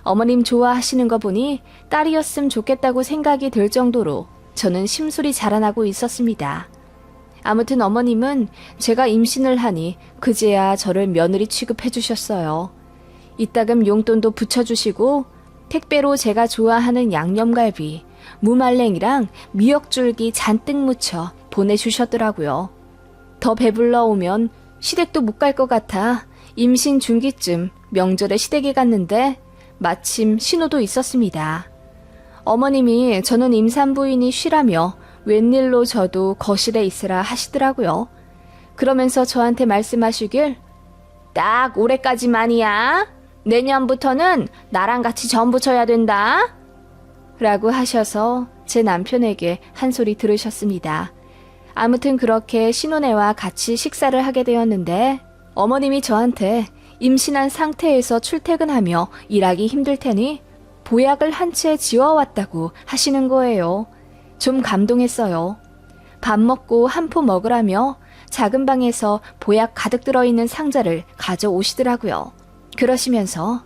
어머님 좋아하시는 거 보니 딸이었으면 좋겠다고 생각이 들 정도로 저는 심술이 자라나고 있었습니다. 아무튼 어머님은 제가 임신을 하니 그제야 저를 며느리 취급해 주셨어요. 이따금 용돈도 붙여주시고 택배로 제가 좋아하는 양념갈비, 무말랭이랑 미역줄기 잔뜩 묻혀 보내주셨더라고요. 더 배불러 오면 시댁도 못 갈 것 같아 임신 중기쯤 명절에 시댁에 갔는데 마침 신우도 있었습니다. 어머님이 저는 임산부인이 쉬라며 웬일로 저도 거실에 있으라 하시더라고요. 그러면서 저한테 말씀하시길 딱 올해까지만이야. 내년부터는 나랑 같이 전부쳐야 된다. 라고 하셔서 제 남편에게 한 소리 들으셨습니다. 아무튼 그렇게 신혼애와 같이 식사를 하게 되었는데 어머님이 저한테 임신한 상태에서 출퇴근하며 일하기 힘들 테니 보약을 한 채 지어왔다고 하시는 거예요. 좀 감동했어요. 밥 먹고 한 포 먹으라며 작은 방에서 보약 가득 들어있는 상자를 가져오시더라고요. 그러시면서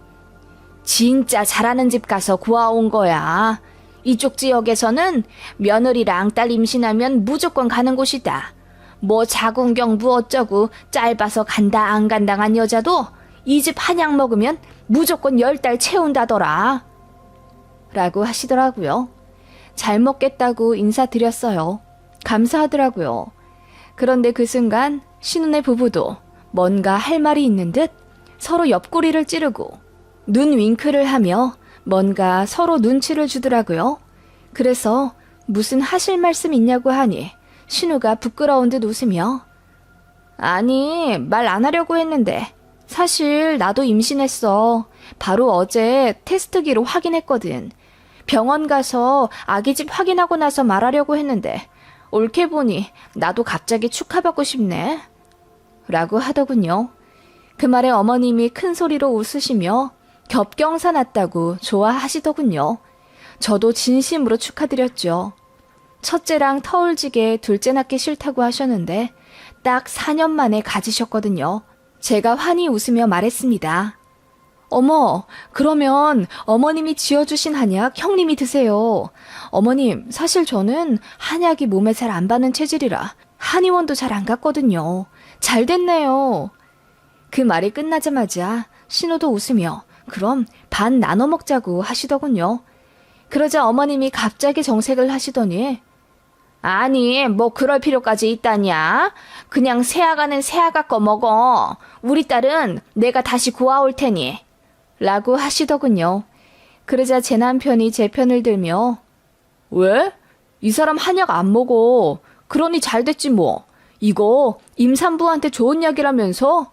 진짜 잘하는 집 가서 구워온 거야. 이쪽 지역에서는 며느리랑 딸 임신하면 무조건 가는 곳이다. 뭐 자궁경부 어쩌고 짧아서 간다 안 간당한 여자도 이 집 한약 먹으면 무조건 10달 채운다더라. 라고 하시더라고요. 잘 먹겠다고 인사드렸어요. 감사하더라고요. 그런데 그 순간 신혼의 부부도 뭔가 할 말이 있는 듯 서로 옆구리를 찌르고 눈 윙크를 하며 뭔가 서로 눈치를 주더라고요. 그래서 무슨 하실 말씀 있냐고 하니 신우가 부끄러운 듯 웃으며 아니, 말 안 하려고 했는데 사실 나도 임신했어. 바로 어제 테스트기로 확인했거든. 병원 가서 아기 집 확인하고 나서 말하려고 했는데 옳게 보니 나도 갑자기 축하받고 싶네. 라고 하더군요. 그 말에 어머님이 큰 소리로 웃으시며 겹경사 났다고 좋아하시더군요. 저도 진심으로 축하드렸죠. 첫째랑 터울지게 둘째 낳기 싫다고 하셨는데 딱 4년 만에 가지셨거든요. 제가 환히 웃으며 말했습니다. 어머, 그러면 어머님이 지어주신 한약 형님이 드세요. 어머님, 사실 저는 한약이 몸에 잘 안 받는 체질이라 한의원도 잘 안 갔거든요. 잘 됐네요. 그 말이 끝나자마자 신우도 웃으며 그럼 반 나눠 먹자고 하시더군요. 그러자 어머님이 갑자기 정색을 하시더니 아니, 뭐 그럴 필요까지 있다냐? 그냥 새아가는 새아가 거 먹어. 우리 딸은 내가 다시 구아올 테니. 라고 하시더군요. 그러자 제 남편이 제 편을 들며 왜? 이 사람 한약 안 먹어. 그러니 잘 됐지 뭐. 이거 임산부한테 좋은 약이라면서?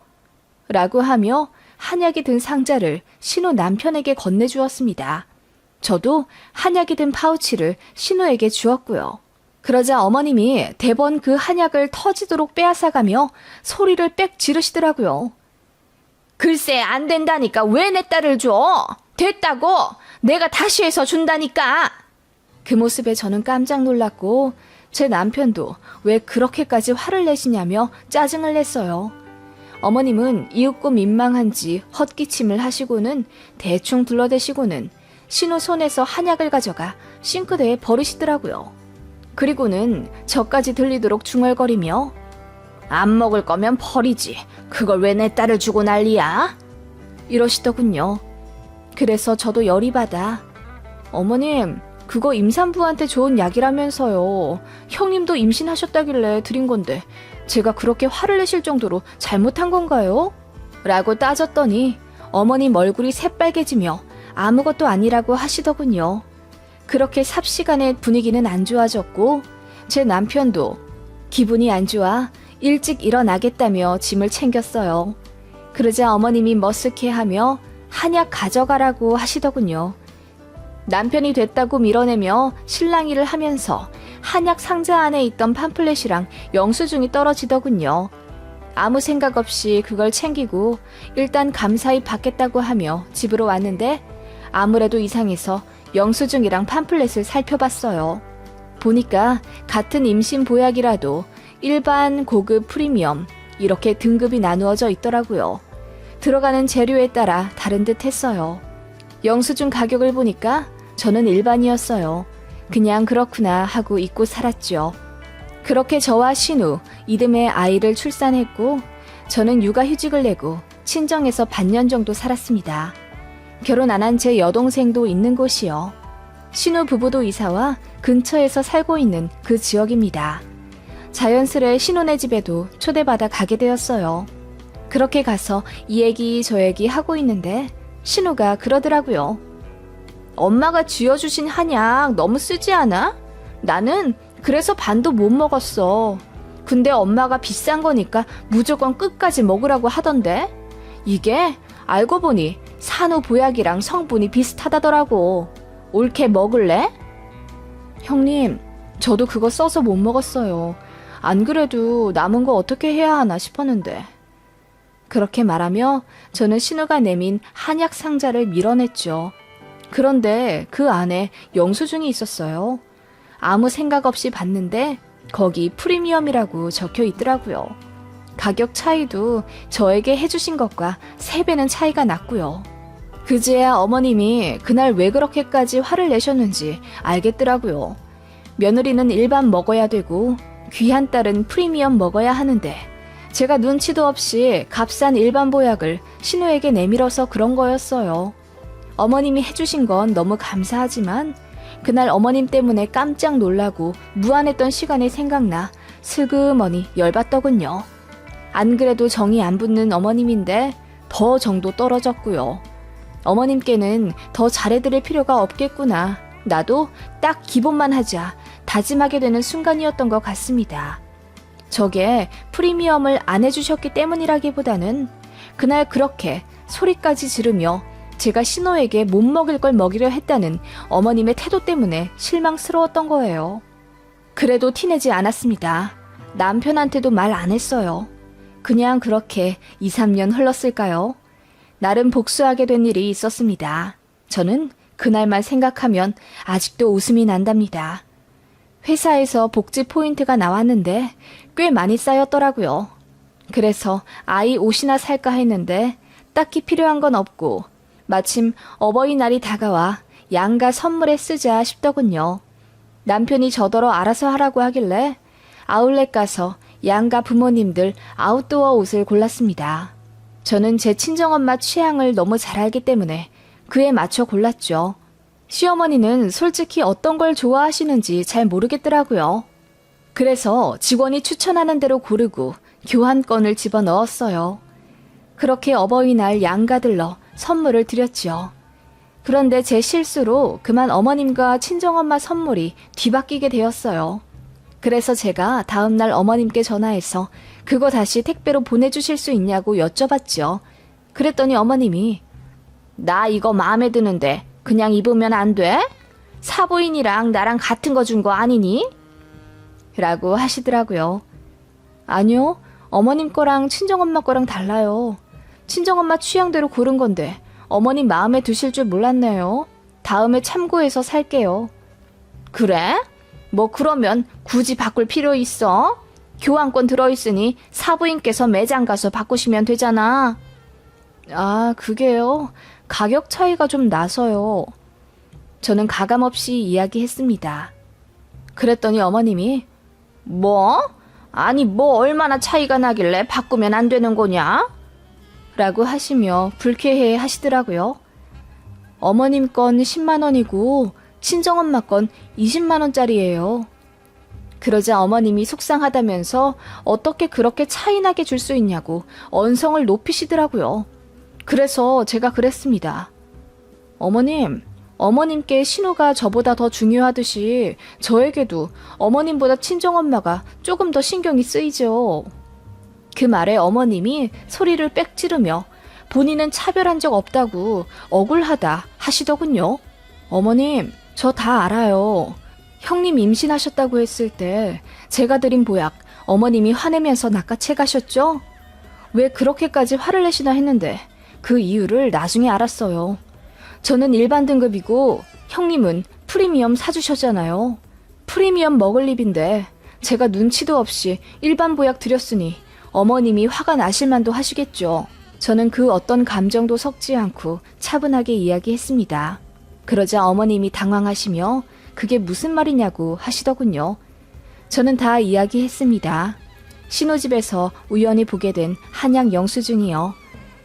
라고 하며 한약이 든 상자를 신우 남편에게 건네주었습니다. 저도 한약이 든 파우치를 신우에게 주었고요. 그러자 어머님이 대번 그 한약을 터지도록 빼앗아가며 소리를 빽 지르시더라고요. 글쎄 안 된다니까 왜 내 딸을 줘? 됐다고! 내가 다시 해서 준다니까! 그 모습에 저는 깜짝 놀랐고 제 남편도 왜 그렇게까지 화를 내시냐며 짜증을 냈어요. 어머님은 이윽고 민망한지 헛기침을 하시고는 대충 둘러대시고는 신우 손에서 한약을 가져가 싱크대에 버리시더라고요. 그리고는 저까지 들리도록 중얼거리며 안 먹을 거면 버리지. 그걸 왜 내 딸을 주고 난리야? 이러시더군요. 그래서 저도 열이 받아 어머님, 그거 임산부한테 좋은 약이라면서요. 형님도 임신하셨다길래 드린 건데 제가 그렇게 화를 내실 정도로 잘못한 건가요? 라고 따졌더니 어머님 얼굴이 새빨개지며 아무것도 아니라고 하시더군요. 그렇게 삽시간에 분위기는 안 좋아졌고 제 남편도 기분이 안 좋아 일찍 일어나겠다며 짐을 챙겼어요. 그러자 어머님이 머쓱해하며 한약 가져가라고 하시더군요. 남편이 됐다고 밀어내며 실랑이를 하면서 한약 상자 안에 있던 팜플렛이랑 영수증이 떨어지더군요. 아무 생각 없이 그걸 챙기고 일단 감사히 받겠다고 하며 집으로 왔는데 아무래도 이상해서 영수증이랑 팜플렛을 살펴봤어요. 보니까 같은 임신 보약이라도 일반, 고급, 프리미엄 이렇게 등급이 나누어져 있더라고요. 들어가는 재료에 따라 다른 듯 했어요. 영수증 가격을 보니까 저는 일반이었어요. 그냥 그렇구나 하고 잊고 살았죠. 그렇게 저와 신우, 이듬해 아이를 출산했고 저는 육아휴직을 내고 친정에서 반년 정도 살았습니다. 결혼 안 한 제 여동생도 있는 곳이요. 신우 부부도 이사와 근처에서 살고 있는 그 지역입니다. 자연스레 신우네 집에도 초대받아 가게 되었어요. 그렇게 가서 이 얘기 저 얘기 하고 있는데 신우가 그러더라고요. 엄마가 쥐어주신 한약 너무 쓰지 않아? 나는 그래서 반도 못 먹었어. 근데 엄마가 비싼 거니까 무조건 끝까지 먹으라고 하던데 이게 알고 보니 산후보약이랑 성분이 비슷하다더라고. 옳게 먹을래? 형님, 저도 그거 써서 못 먹었어요. 안 그래도 남은 거 어떻게 해야 하나 싶었는데. 그렇게 말하며 저는 신우가 내민 한약 상자를 밀어냈죠. 그런데 그 안에 영수증이 있었어요. 아무 생각 없이 봤는데 거기 프리미엄이라고 적혀 있더라고요. 가격 차이도 저에게 해주신 것과 3배는 차이가 났고요. 그제야 어머님이 그날 왜 그렇게까지 화를 내셨는지 알겠더라고요. 며느리는 일반 먹어야 되고 귀한 딸은 프리미엄 먹어야 하는데 제가 눈치도 없이 값싼 일반 보약을 신우에게 내밀어서 그런 거였어요. 어머님이 해주신 건 너무 감사하지만 그날 어머님 때문에 깜짝 놀라고 무안했던 시간이 생각나 슬그머니 열받더군요. 안 그래도 정이 안 붙는 어머님인데 더 정도 떨어졌고요. 어머님께는 더 잘해드릴 필요가 없겠구나. 나도 딱 기본만 하자. 다짐하게 되는 순간이었던 것 같습니다. 저게 프리미엄을 안 해주셨기 때문이라기보다는 그날 그렇게 소리까지 지르며 제가 신호에게 못 먹일 걸 먹이려 했다는 어머님의 태도 때문에 실망스러웠던 거예요. 그래도 티내지 않았습니다. 남편한테도 말 안 했어요. 그냥 그렇게 2, 3년 흘렀을까요? 나름 복수하게 된 일이 있었습니다. 저는 그날만 생각하면 아직도 웃음이 난답니다. 회사에서 복지 포인트가 나왔는데 꽤 많이 쌓였더라고요. 그래서 아이 옷이나 살까 했는데 딱히 필요한 건 없고 마침 어버이날이 다가와 양가 선물에 쓰자 싶더군요. 남편이 저더러 알아서 하라고 하길래 아울렛 가서 양가 부모님들 아웃도어 옷을 골랐습니다. 저는 제 친정엄마 취향을 너무 잘 알기 때문에 그에 맞춰 골랐죠. 시어머니는 솔직히 어떤 걸 좋아하시는지 잘 모르겠더라고요. 그래서 직원이 추천하는 대로 고르고 교환권을 집어넣었어요. 그렇게 어버이날 양가들러 선물을 드렸죠. 그런데 제 실수로 그만 어머님과 친정엄마 선물이 뒤바뀌게 되었어요. 그래서 제가 다음날 어머님께 전화해서 그거 다시 택배로 보내주실 수 있냐고 여쭤봤죠. 그랬더니 어머님이 나 이거 마음에 드는데 그냥 입으면 안 돼? 사부인이랑 나랑 같은 거 준 거 아니니? 라고 하시더라고요. 아니요, 어머님 거랑 친정엄마 거랑 달라요. 친정엄마 취향대로 고른 건데 어머님 마음에 드실 줄 몰랐네요. 다음에 참고해서 살게요. 그래? 뭐 그러면 굳이 바꿀 필요 있어? 교환권 들어있으니 사부인께서 매장 가서 바꾸시면 되잖아. 아, 그게요. 가격 차이가 좀 나서요. 저는 가감없이 이야기했습니다. 그랬더니 어머님이 뭐? 아니 뭐 얼마나 차이가 나길래 바꾸면 안 되는 거냐? 라고 하시며 불쾌해 하시더라고요. 어머님 건 10만 원이고 친정엄마 건 20만 원짜리예요. 그러자 어머님이 속상하다면서 어떻게 그렇게 차이나게 줄 수 있냐고 언성을 높이시더라고요. 그래서 제가 그랬습니다. 어머님께 신우가 저보다 더 중요하듯이 저에게도 어머님보다 친정엄마가 조금 더 신경이 쓰이죠. 그 말에 어머님이 소리를 빽 지르며 본인은 차별한 적 없다고 억울하다 하시더군요. 어머님, 저 다 알아요. 형님 임신하셨다고 했을 때 제가 드린 보약 어머님이 화내면서 낚아채 가셨죠? 왜 그렇게까지 화를 내시나 했는데 그 이유를 나중에 알았어요. 저는 일반 등급이고 형님은 프리미엄 사주셨잖아요. 프리미엄 먹을 입인데 제가 눈치도 없이 일반 보약 드렸으니 어머님이 화가 나실 만도 하시겠죠. 저는 그 어떤 감정도 섞지 않고 차분하게 이야기했습니다. 그러자 어머님이 당황하시며 그게 무슨 말이냐고 하시더군요. 저는 다 이야기했습니다. 신혼집에서 우연히 보게 된 한약 영수증이요.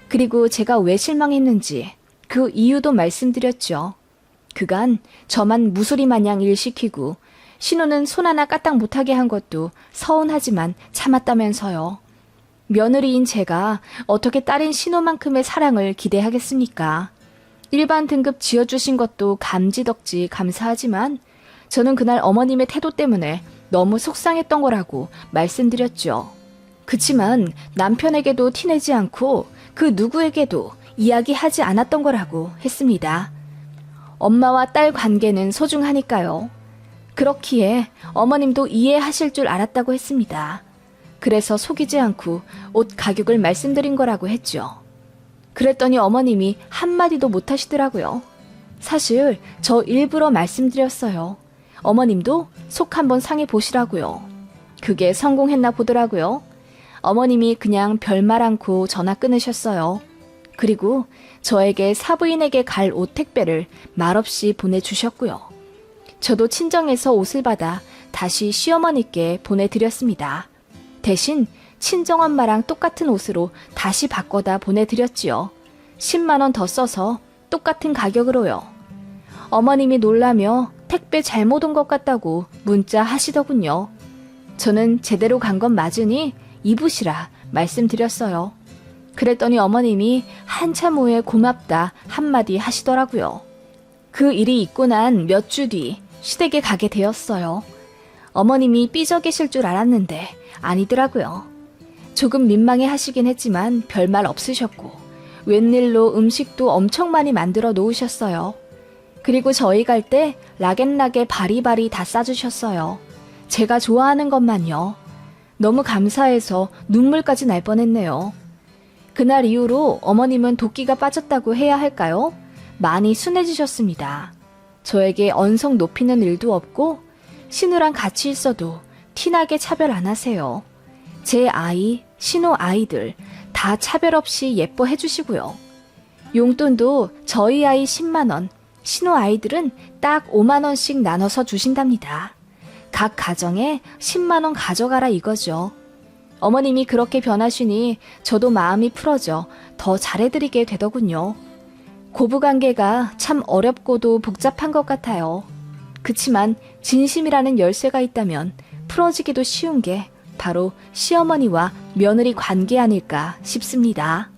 그리고 제가 왜 실망했는지 그 이유도 말씀드렸죠. 그간 저만 무소리 마냥 일 시키고 신우는 손 하나 까딱 못하게 한 것도 서운하지만 참았다면서요. 며느리인 제가 어떻게 딸인 신우만큼의 사랑을 기대하겠습니까? 일반 등급 지어주신 것도 감지덕지 감사하지만 저는 그날 어머님의 태도 때문에 너무 속상했던 거라고 말씀드렸죠. 그치만 남편에게도 티내지 않고 그 누구에게도 이야기하지 않았던 거라고 했습니다. 엄마와 딸 관계는 소중하니까요. 그렇기에 어머님도 이해하실 줄 알았다고 했습니다. 그래서 속이지 않고 옷 가격을 말씀드린 거라고 했죠. 그랬더니 어머님이 한마디도 못하시더라고요. 사실 저 일부러 말씀드렸어요. 어머님도 속 한번 상해 보시라고요. 그게 성공했나 보더라고요. 어머님이 그냥 별말 않고 전화 끊으셨어요. 그리고 저에게 사부인에게 갈 옷 택배를 말없이 보내주셨고요. 저도 친정에서 옷을 받아 다시 시어머니께 보내드렸습니다. 대신 친정엄마랑 똑같은 옷으로 다시 바꿔다 보내드렸지요. 10만 원 더 써서 똑같은 가격으로요. 어머님이 놀라며 택배 잘못 온 것 같다고 문자 하시더군요. 저는 제대로 간 건 맞으니 입으시라 말씀드렸어요. 그랬더니 어머님이 한참 후에 고맙다 한마디 하시더라고요. 그 일이 있고 난 몇 주 뒤 시댁에 가게 되었어요. 어머님이 삐져 계실 줄 알았는데 아니더라고요. 조금 민망해 하시긴 했지만 별말 없으셨고 웬일로 음식도 엄청 많이 만들어 놓으셨어요. 그리고 저희 갈 때 락앤락에 바리바리 다 싸주셨어요. 제가 좋아하는 것만요. 너무 감사해서 눈물까지 날 뻔했네요. 그날 이후로 어머님은 도끼가 빠졌다고 해야 할까요? 많이 순해지셨습니다. 저에게 언성 높이는 일도 없고 신우랑 같이 있어도 티나게 차별 안 하세요. 제 아이, 신우 아이들 다 차별 없이 예뻐해 주시고요. 용돈도 저희 아이 10만 원, 신우 아이들은 딱 5만 원씩 나눠서 주신답니다. 각 가정에 10만 원 가져가라 이거죠. 어머님이 그렇게 변하시니 저도 마음이 풀어져 더 잘해드리게 되더군요. 고부관계가 참 어렵고도 복잡한 것 같아요. 그치만 진심이라는 열쇠가 있다면 풀어지기도 쉬운 게 바로 시어머니와 며느리 관계 아닐까 싶습니다.